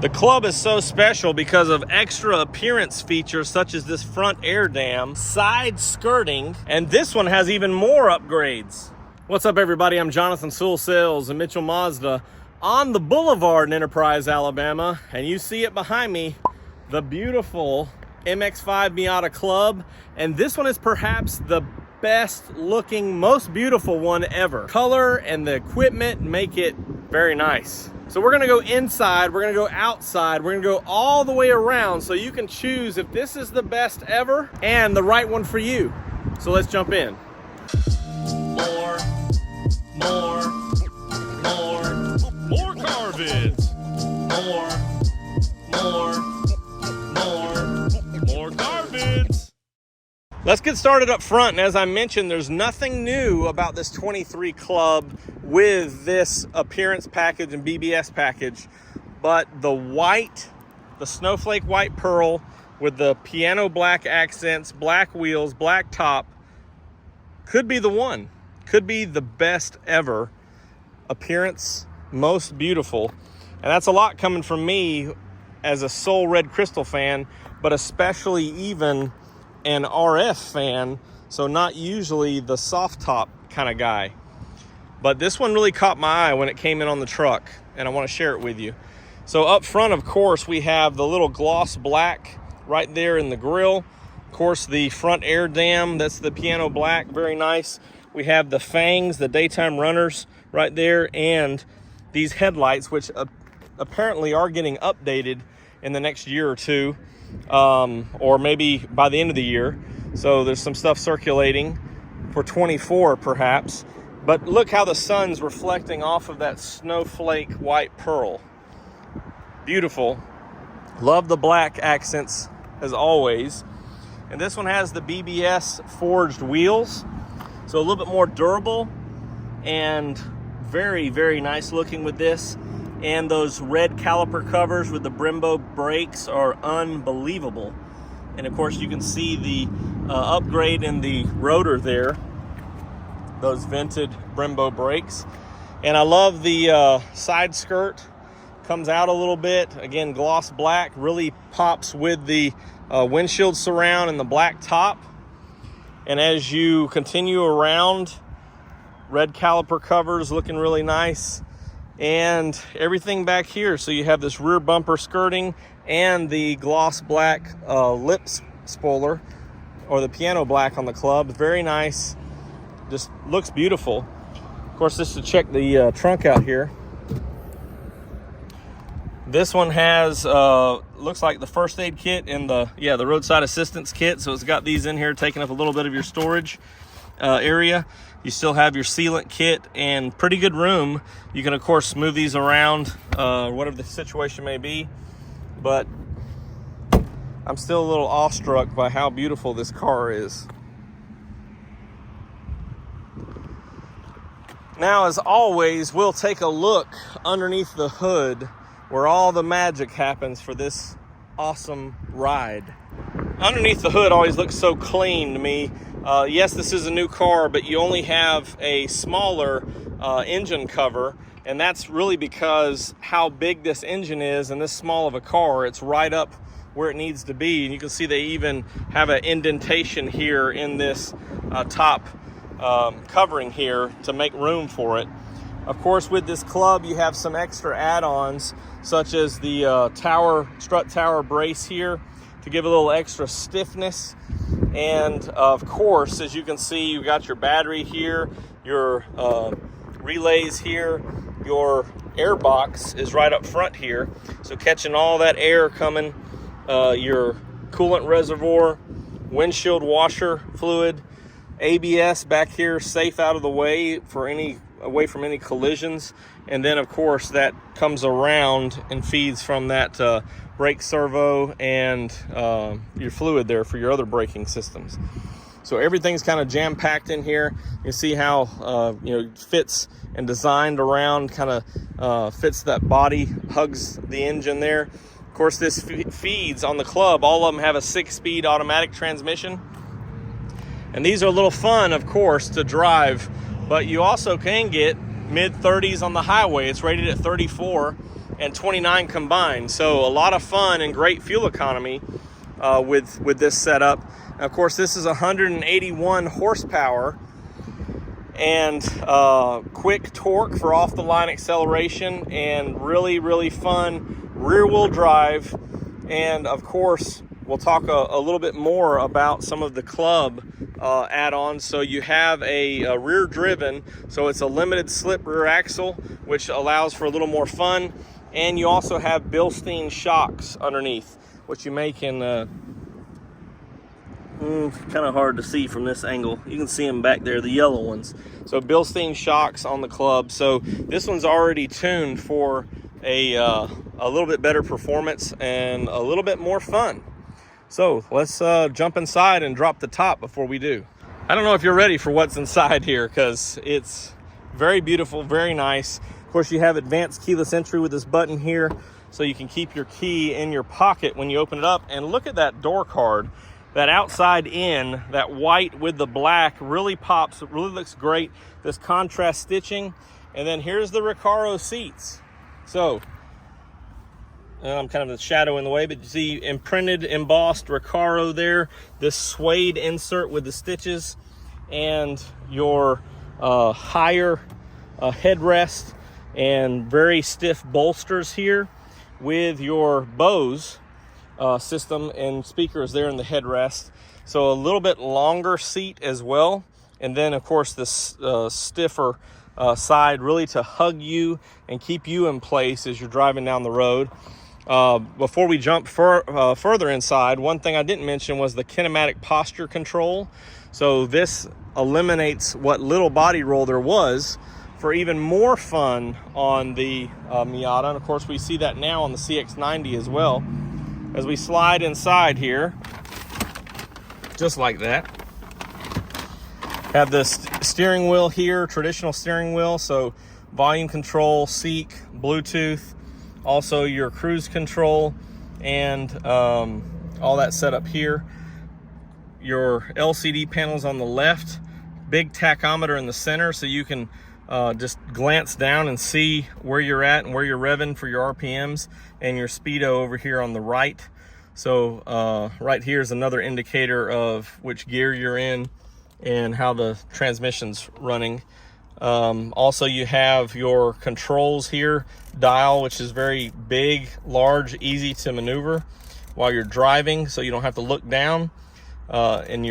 The club is so special because of extra appearance features such as this front air dam, side skirting, and this one has even more upgrades. What's up, everybody? I'm Jonathan Sewell Sales and Mitchell Mazda on the Boulevard in Enterprise, Alabama, and you see it behind me, the beautiful MX-5 Miata Club, and this one is perhaps the best looking, most beautiful one ever. Color and the equipment make it very nice. So we're gonna go inside, we're gonna go outside, we're gonna go all the way around so you can choose if this is the best ever and the right one for you. So let's jump in. More car vids. More car vids. Let's get started up front, and as I mentioned, there's nothing new about this 23 Club with this appearance package and BBS package, but the Snowflake White Pearl with the piano black accents, black wheels, black top, could be the one. Could be the best ever appearance, most beautiful. And that's a lot coming from me as a sole red crystal fan, but especially even an RF fan, so not usually the soft top kind of guy. But this one really caught my eye when it came in on the truck, and I want to share it with you. So up front, of course, we have the little gloss black right there in the grille. Of course, the front air dam, that's the piano black, very nice. We have the fangs, the daytime runners right there, and these headlights, which apparently are getting updated in the next year or two, or maybe by the end of the year. So there's some stuff circulating for 24 perhaps. But look how the sun's reflecting off of that Snowflake White Pearl. Beautiful. Love the black accents as always. And this one has the BBS forged wheels, so a little bit more durable and very, very nice looking with this. And those red caliper covers with the Brembo brakes are unbelievable. And of course you can see the upgrade in the rotor there, those vented Brembo brakes. And I love the side skirt, comes out a little bit. Again, gloss black, really pops with the windshield surround and the black top. And as you continue around, red caliper covers looking really nice. And everything back here, so you have this rear bumper skirting and the gloss black lip spoiler, or the piano black on the Club. Very nice, just looks beautiful. Of course, just to check the trunk out here, this one has looks like the first aid kit and the roadside assistance kit. So it's got these in here, taking up a little bit of your storage area. You still have your sealant kit and pretty good room. You can of course move these around, whatever the situation may be, but I'm still a little awestruck by how beautiful this car is. Now, as always, we'll take a look underneath the hood where all the magic happens for this awesome ride. Underneath the hood always looks so clean to me. Yes, this is a new car, but you only have a smaller engine cover, and that's really because how big this engine is and this small of a car. It's right up where it needs to be, and you can see they even have an indentation here in this top covering here to make room for it. Of course, with this Club, you have some extra add-ons, such as the strut tower brace here to give a little extra stiffness. And of course, as you can see, you've got your battery here, your relays here, your air box is right up front here, so catching all that air coming, your coolant reservoir, windshield washer fluid, ABS back here, safe out of the way away from any collisions. And then of course that comes around and feeds from that brake servo and your fluid there for your other braking systems. So everything's kind of jam-packed in here. You see how fits and designed around, kind of fits that body, hugs the engine there. Of course, this feeds on the Club. All of them have a 6-speed automatic transmission, and these are a little fun, of course, to drive, but you also can get mid-30s on the highway. It's rated at 34, and 29 combined. So a lot of fun and great fuel economy with this setup. And of course, this is 181 horsepower and quick torque for off-the-line acceleration, and really fun rear-wheel drive. And of course, we'll talk a little bit more about some of the club add-ons. So you have a rear driven, so it's a limited slip rear axle, which allows for a little more fun. And you also have Bilstein shocks underneath, which you make in kind of hard to see from this angle. You can see them back there, the yellow ones. So Bilstein shocks on the club. So this one's already tuned for a little bit better performance and a little bit more fun. So let's jump inside and drop the top before we do. I don't know if you're ready for what's inside here, because it's very beautiful, very nice. Of course, you have advanced keyless entry with this button here, so you can keep your key in your pocket when you open it up. And look at that door card. That outside in, that white with the black really pops. It really looks great. This contrast stitching. And then here's the Recaro seats. So, I'm kind of the shadow in the way, but you see imprinted, embossed Recaro there. This suede insert with the stitches, and your higher headrest, and very stiff bolsters here with your Bose system and speakers there in the headrest. So a little bit longer seat as well. And then of course this stiffer side, really to hug you and keep you in place as you're driving down the road. Before we jump further inside, one thing I didn't mention was the kinematic posture control. So this eliminates what little body roll there was for even more fun on the Miata. And of course we see that now on the CX-90 as well. As we slide inside here, just like that. Have this steering wheel here, traditional steering wheel, so volume control, seek, Bluetooth, also your cruise control, and all that set up here. Your LCD panels on the left, big tachometer in the center, so you can just glance down and see where you're at and where you're revving for your RPMs, and your speedo over here on the right. So right here is another indicator of which gear you're in and how the transmission's running. Also, you have your controls here, dial, which is very big, large, easy to maneuver while you're driving, so you don't have to look down. And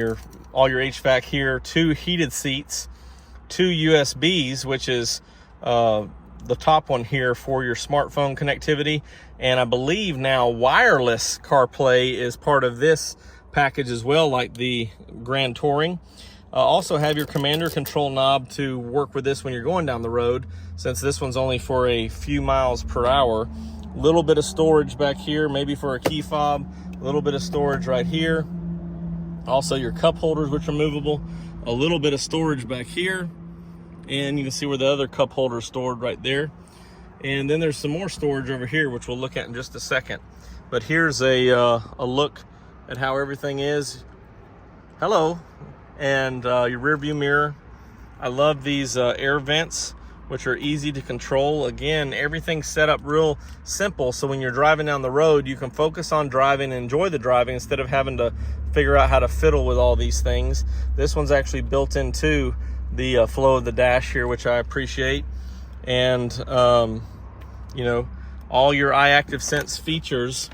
all your HVAC here, 2 heated seats, 2 USBs, which is the top one here for your smartphone connectivity, and I believe now wireless CarPlay is part of this package as well, like the Grand Touring. Also have your commander control knob to work with this when you're going down the road, since this one's only for a few miles per hour. Little bit of storage back here, maybe for a key fob. A little bit of storage right here. Also your cup holders, which are movable. A little bit of storage back here, and you can see where the other cup holder is stored right there. And then there's some more storage over here, which we'll look at in just a second. But here's a look at how everything is. Hello. And your rear view mirror. I love these air vents, which are easy to control. Again, everything's set up real simple, so when you're driving down the road, you can focus on driving and enjoy the driving instead of having to figure out how to fiddle with all these things. This one's actually built into the flow of the dash here, which I appreciate. And you know, all your iActive Sense features,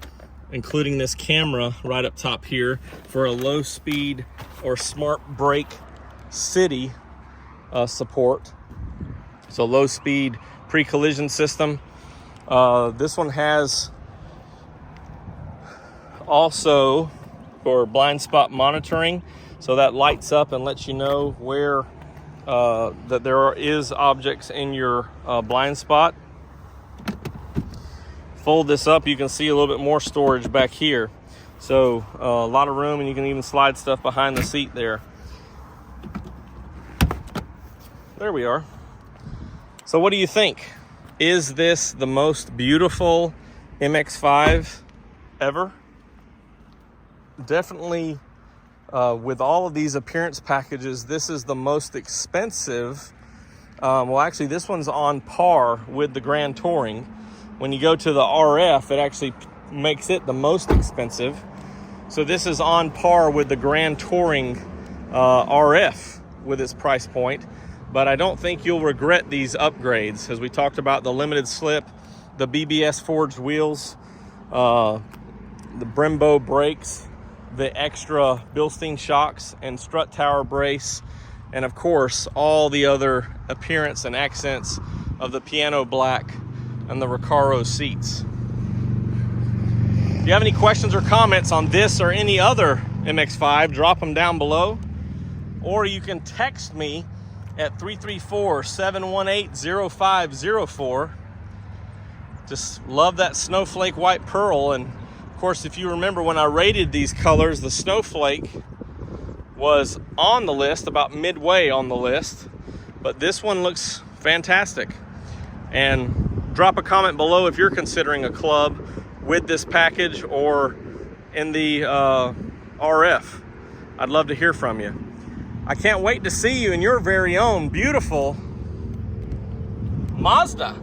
including this camera right up top here for a low speed or smart brake city support. So low speed pre-collision system. This one has also for blind spot monitoring, so that lights up and lets you know where that there is objects in your blind spot. Fold this up, you can see a little bit more storage back here. So a lot of room, and you can even slide stuff behind the seat there. There we are. So what do you think? Is this the most beautiful MX-5 ever? Definitely, with all of these appearance packages, this is the most expensive. Well, actually, this one's on par with the Grand Touring. When you go to the RF, it actually makes it the most expensive. So this is on par with the Grand Touring RF with its price point. But I don't think you'll regret these upgrades, as we talked about the limited slip, the BBS forged wheels, the Brembo brakes, the extra Bilstein shocks and strut tower brace, and of course all the other appearance and accents of the piano black and the Recaro seats. If you have any questions or comments on this or any other MX-5, drop them down below, or you can text me at 334-718-0504. Just love that Snowflake White Pearl. And of course, if you remember when I rated these colors, the Snowflake was on the list, about midway on the list, but this one looks fantastic. And drop a comment below if you're considering a club with this package or in the RF. I'd love to hear from you. I can't wait to see you in your very own beautiful Mazda.